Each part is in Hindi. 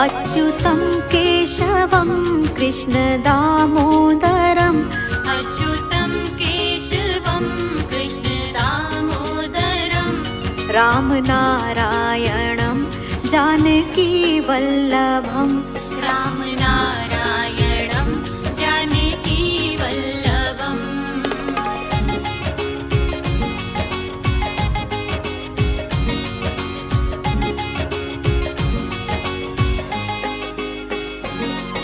अच्युतं केशवं कृष्ण दामोदरम् अच्युतं केशवं कृष्ण दामोदरम् राम नारायणं जानकी वल्लभम् राम नारायणं जानकी वल्लभम्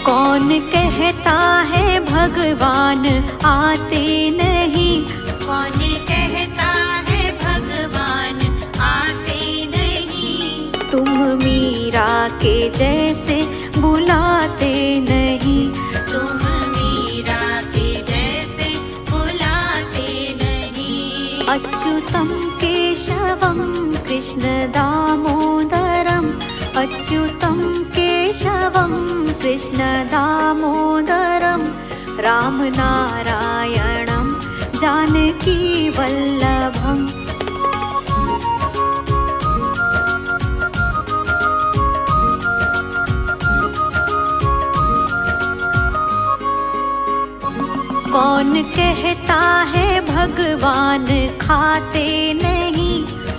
कौन कहता है भगवान आते नहीं। कौन कहता है भगवान आते नहीं। तुम मीरा के जैसे बुलाते नहीं। तुम मीरा के जैसे बुलाते नहीं। अच्युतं केशवं कृष्ण दामोदरम् अच्युतं केशवं कृष्ण दामोदरम् राम नारायणं जानकी वल्लभम् कौन कहता है भगवान खाते नहीं।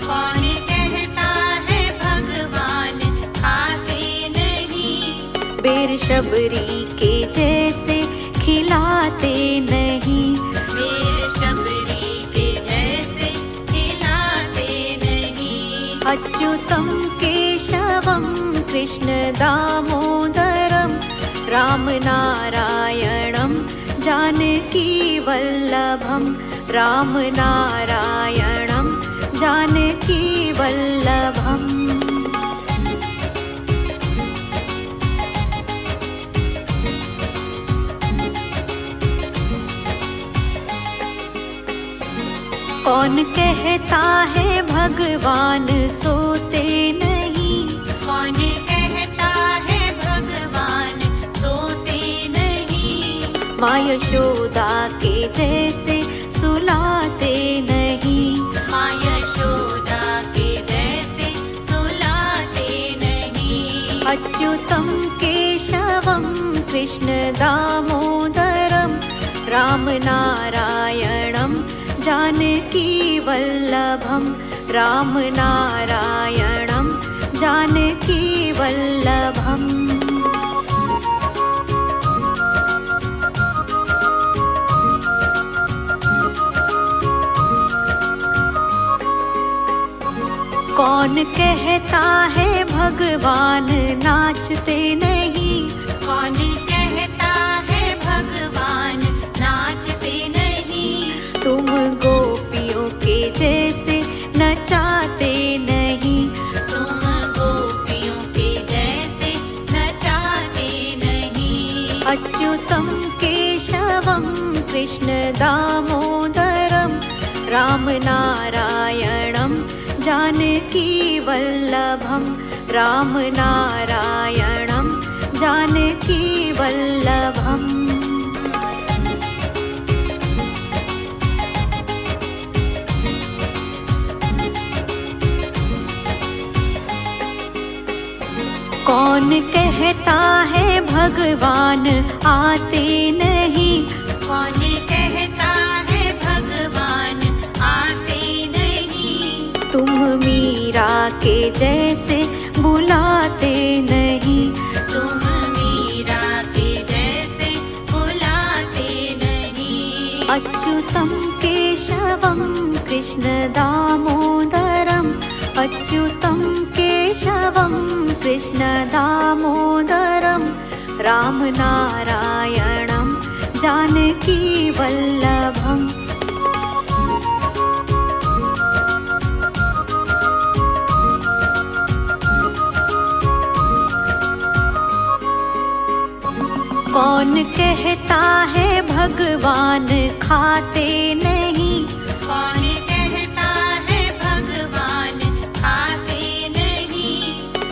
कौन कहता है भगवान खाते नहीं। बेर शबरी के जैसे खिलाते नहीं। बेर शबरी के जैसे खिलाते नहीं। अच्युतं केशवं कृष्ण दामोदरम् राम नारायणं जानकी वल्लभम् राम नारायणं जानकी वल्लभम् कौन कहता है भगवान सोते नहीं। कौन कहता है भगवान सोते नहीं। माँ यशोदा के जैसे सुलाते नहीं। माँ यशोदा के जैसे सुलाते नहीं। अच्युतं केशवं कृष्ण दामोदरम् राम नारायणं जानकी वल्लभम् राम नारायणं जानकी वल्लभम् कौन कहता है भगवान नाचते नहीं। कौन कहता है भगवान नाचते नहीं। तुम गोपियों के जैसे नचाते नहीं। तुम गोपियों के जैसे नचाते नहीं। अच्युतं केशवं कृष्ण दामोदरम् राम नारायणं जानकी वल्लभम् राम नारायणं जानकी वल्लभम् कौन कहता है भगवान आते नहीं। कौन कहता है भगवान आते नहीं। तुम मीरा के जैसे बुलाते नहीं। तुम मीरा के जैसे बुलाते नहीं। अच्युतं केशवं कृष्ण दामोदरम् अच्युतं केशवं कृष्ण दामोदरम् राम नारायणं जानकी वल्लभम् कौन कहता है भगवान खाते नहीं। कौन कहता है भगवान खाते नहीं।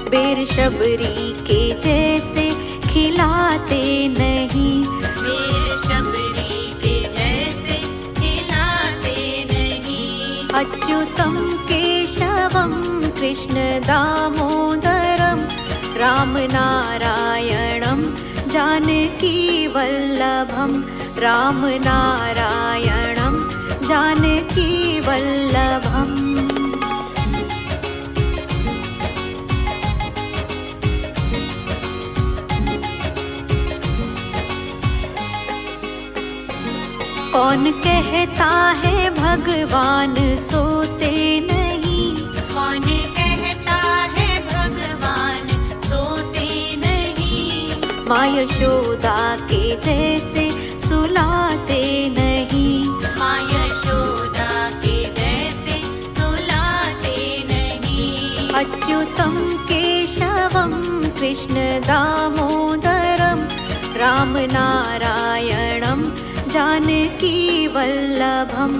बेर शबरी के जैसे खिलाते नहीं। बेर शबरी के जैसे खिलाते नहीं। अच्युतं केशवं कृष्ण दामोदरम् राम राम नारायणं जानकी वल्लभं राम नारायणं जानकी वल्लभम्। कौन कहता है भगवान सोते नहीं, कौन कहता है भगवान सोते नहीं। माँ यशोदा के जैसे सुलाते नहीं, माँ यशोदा के जैसे सुलाते नहीं। अच्युतं केशवं कृष्ण दामोदरं राम नारायणं जानकी वल्लभं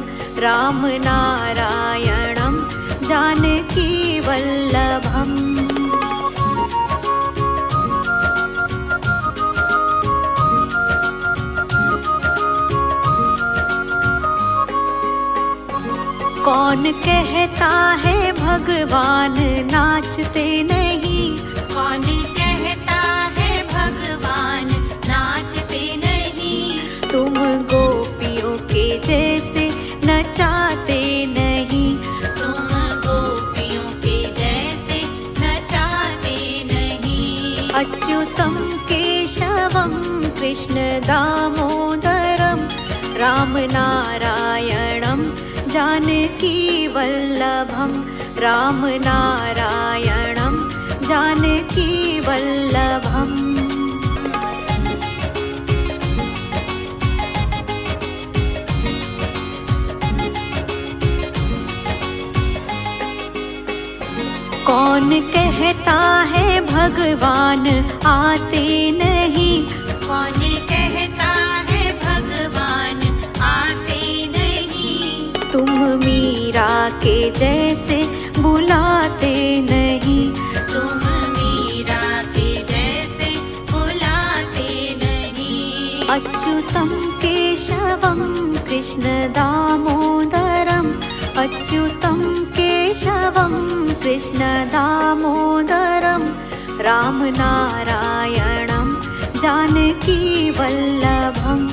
राम नारायणं जानकी वल्लभम्। कौन कहता है भगवान नाचते नहीं, कौन कहता है भगवान नाचते नहीं। तुम गोपियों के जैसे नचाते नहीं, तुम गोपियों के जैसे नचाते नहीं। अच्युतं केशवं कृष्ण दामोदरं राम नारायणं जानकी वल्लभं राम नारायणं जानकी वल्लभम्। कौन कहता है भगवान आते नहीं, कौन कहता है भगवान आते नहीं। तुम मीरा के जैसे बुलाते नहीं, तुम मीरा के जैसे बुलाते नहीं। अच्युतं केशवं कृष्ण दामोदरं अच्युतं केशवं कृष्ण दामोदरं राम नारायणं जानकी वल्लभम्।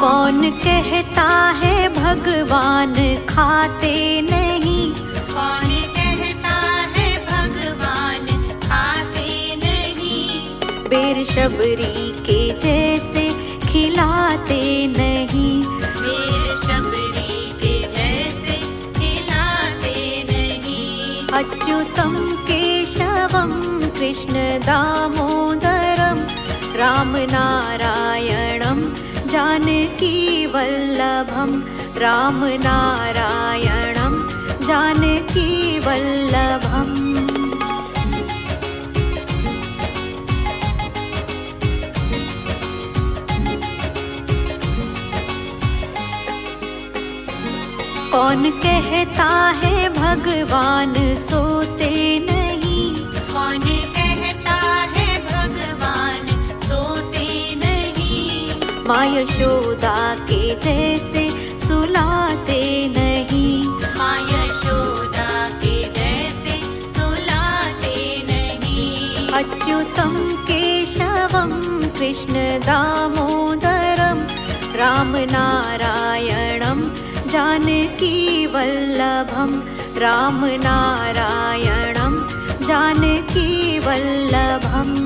कौन कहता है भगवान खाते नहीं, कौन कहता है भगवान खाते नहीं। बेर शबरी के जैसे खिलाते नहीं, बेर शबरी के जैसे खिलाते नहीं। अच्युतं केशवं कृष्ण दामोदरं राम नारायणं जानकी वल्लभं राम नारायणं जानकी वल्लभम्। कौन कहता है भगवान सोते नहीं, कौन कहता है भगवान सोते नहीं। माँ यशोदा के जैसे सुलाते नहीं, माँ यशोदा के जैसे सुलाते नहीं। अच्युतं केशवं कृष्ण दामोदरं राम नारायणं जानकी वल्लभं राम नारायणं जानकी वल्लभम्।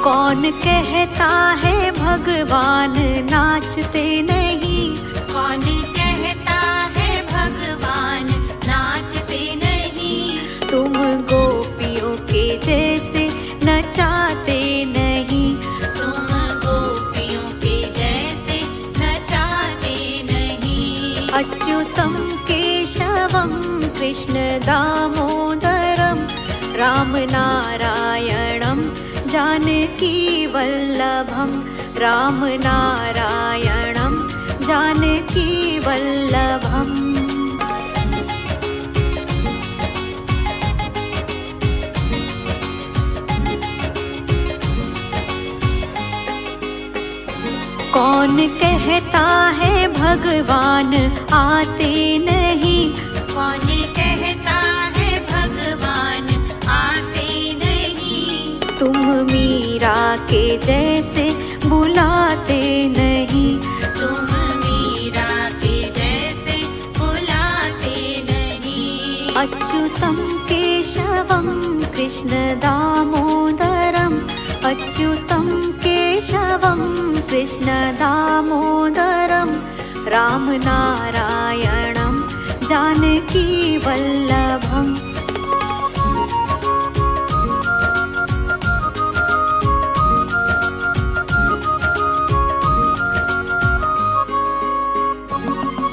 कौन कहता है भगवान नाचते नहीं, कौन कहता है भगवान नाचते नहीं। तुम गोपियों के जैसे नचाते नहीं, तुम गोपियों के जैसे नचाते नहीं। अच्युतं केशवं कृष्ण दामोदरं राम नारायणं जानकी वल्लभं राम नारायणं जानकी वल्लभम्। कौन कहता है भगवान आते नहीं, कौन कहता है भगवान आते नहीं। तुम मीरा के जैसे बुलाते नहीं, तुम मीरा के जैसे बुलाते नहीं। अच्युतं केशवं कृष्ण दामोदरम्, अच्युतं केशवं कृष्ण दामोदरम्, राम नारायणं जानकी वल्लभम्।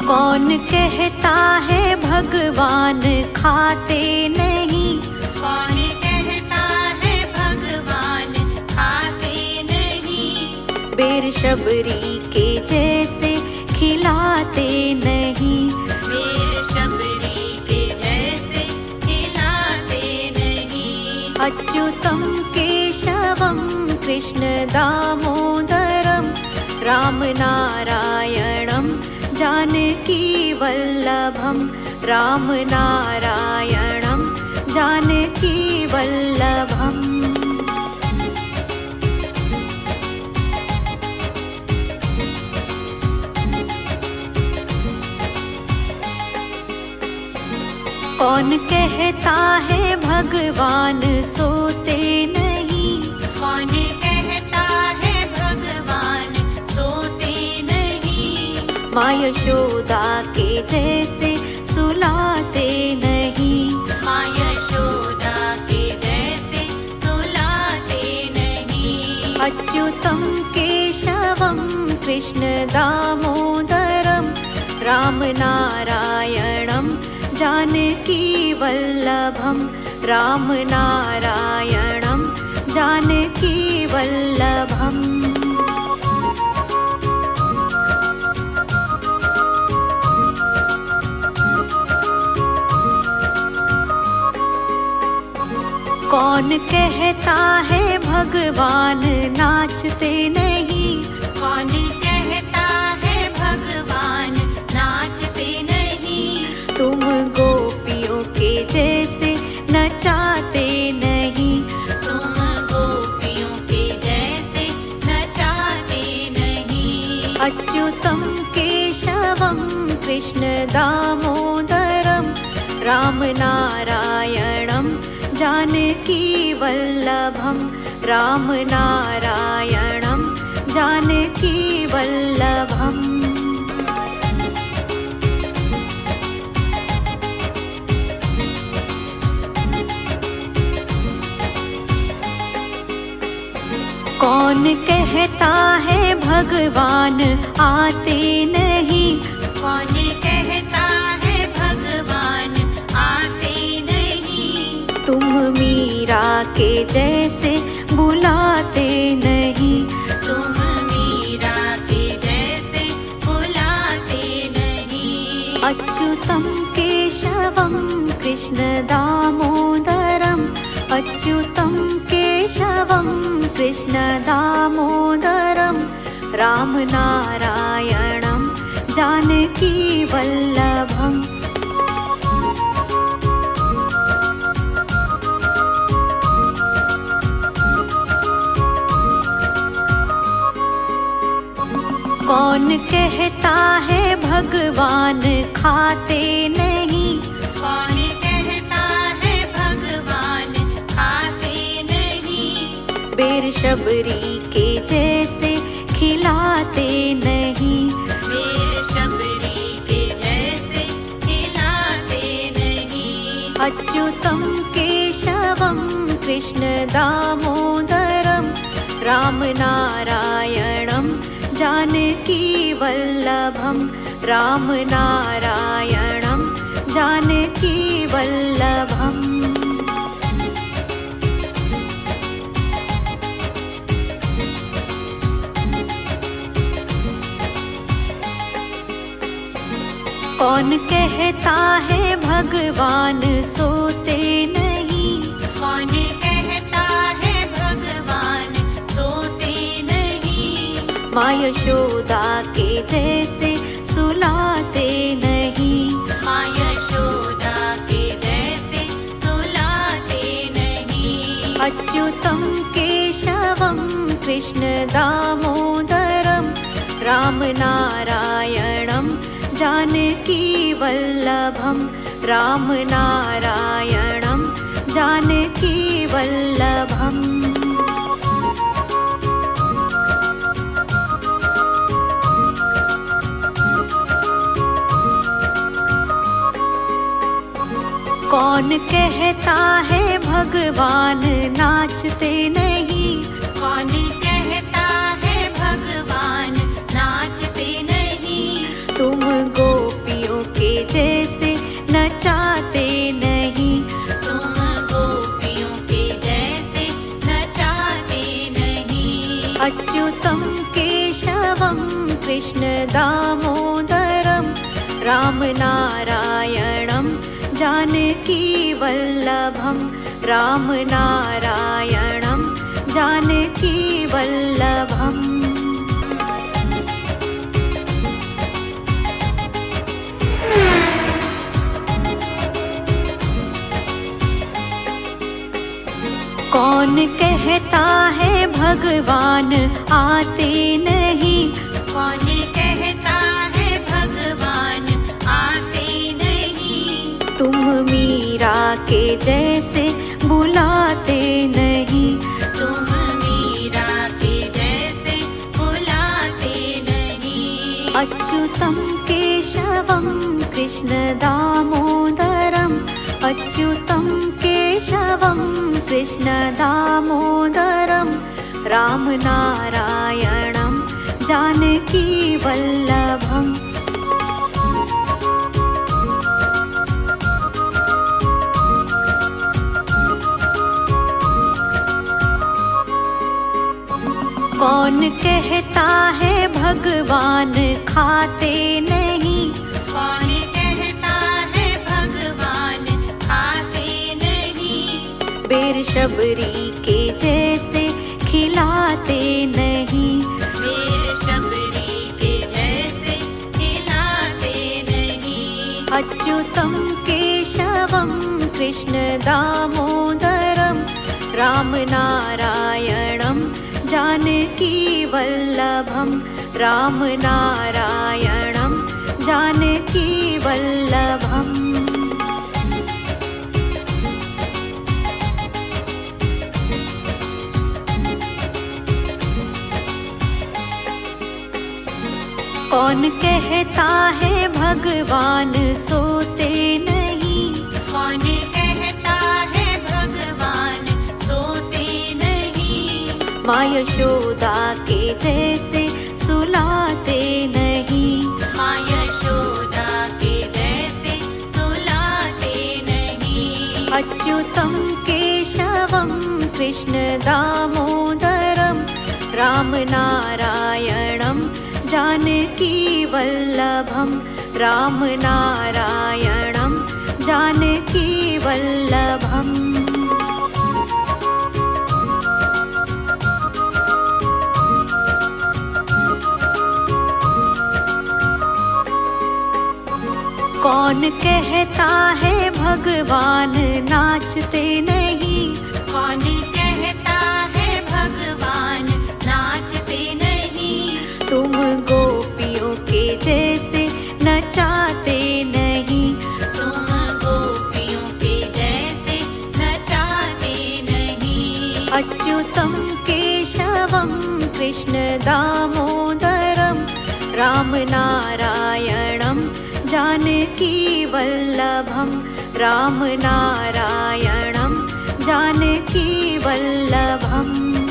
कौन कहता है भगवान खाते नहीं, कौन कहता है भगवान खाते नहीं। बेर शबरी के जैसे खिलाते नहीं, बेर शबरी के जैसे खिलाते नहीं। अच्युतं केशवं कृष्ण दामोदरम्, राम नारायणं जानकी वल्लभम्, राम नारायणं जानकी वल्लभम्। कौन कहता है भगवान सोते नहीं, कौन कहता है भगवान सोते नहीं। माँ यशोदा के जैसे सुलाते नहीं, माँ यशोदा के जैसे सुलाते नहीं। अच्युतं केशवं कृष्ण दामोदरम्, राम नारायणं जानकी वल्लभम्, राम नारायणं जानकी वल्लभम्। कौन कहता है भगवान नाचते नहीं, कौन कहता है भगवान नाचते नहीं। तुम गोपियों के जैसे नचाते नहीं, तुम गोपियों के जैसे नचाते नहीं। अच्युतं केशवं कृष्ण दामोदरम्, राम नारायणं जानकी वल्लभम्, राम नारायणं जानकी वल्लभम्। कौन कहता है भगवान आते नहीं, कौन कहता है भगवान आते नहीं। तुम मीरा के जैसे बुलाते नहीं, तुम मीरा के जैसे बुलाते नहीं। अच्युतं केशवं कृष्ण दामोदरम्, अच्युतं केशवं कृष्ण दामोदरम्, राम नारायणं जानकी वल्लभम्। कौन कहता है भगवान खाते नहीं, कौन कहता है भगवान खाते नहीं। बेर शबरी के जैसे खिलाते नहीं, बेर शबरी के जैसे खिलाते नहीं। अच्युतं केशवं कृष्ण दामोदरम्, राम नारायणं जानकी वल्लभम्, राम नारायणं जानकी वल्लभम्। कौन कहता है भगवान सोते नहीं, कौन कहता है भगवान सोते नहीं। माँ यशोदा के जैसे सुलाते नहीं। माँ यशोदा के जैसे सुलाते नहीं। अच्युतं केशवं कृष्ण दामोदरं राम नारायणं जानकी वल्लभं। राम नारायणं जानकी वल्लभम्। कौन कहता है भगवान नाचते नहीं। कौन कहता है भगवान नाचते नहीं। तुम गोपियों के जैसे नचाते नहीं। तुम गोपियों के जैसे नचाते नहीं। अच्युतं केशवं कृष्ण दामोदरं राम नारायणं जानकी वल्लभं। राम नारायणं जानकी वल्लभम्। कौन कहता है भगवान आते नहीं। कौन कहता है भगवान आते नहीं। तुम मीरा के जैसे बुलाते नहीं। तुम मीरा के जैसे बुलाते नहीं। अच्युतं केशवं कृष्ण दामोदरं। अच्युतं केशवं कृष्ण दामोदरं राम नारायणं जानकी वल्लभम्। कौन कहता है भगवान खाते नहीं। कौन कहता है भगवान खाते नहीं। बेर शबरी के जैसे खिलाते नहीं। बेर शबरी के जैसे खिलाते नहीं। अच्युतं केशवं कृष्ण दामोदरं राम नारायणं जानकी वल्लभं। राम नारायणं जानकी वल्लभम्। कौन कहता है भगवान सोते नहीं। कौन कहता है भगवान सोते नहीं। माँ यशोदा के जैसे सुलाते नहीं। माँ यशोदा के जैसे सुलाते नहीं। अच्युतं केशवं कृष्ण दामोदरं राम नारायणं जानकी वल्लभं। राम नारायणं जानकी वल्लभम्। कौन कहता है भगवान नाचते नहीं। कौन कहता है भगवान नाचते नहीं। तुम गोपियों के जैसे नचाते नहीं। तुम गोपियों के जैसे नचाते नहीं। अच्युतं केशवं कृष्ण दामोदरं राम नारायणं जानकी वल्लभं। राम नारायणं जानकी वल्लभम्।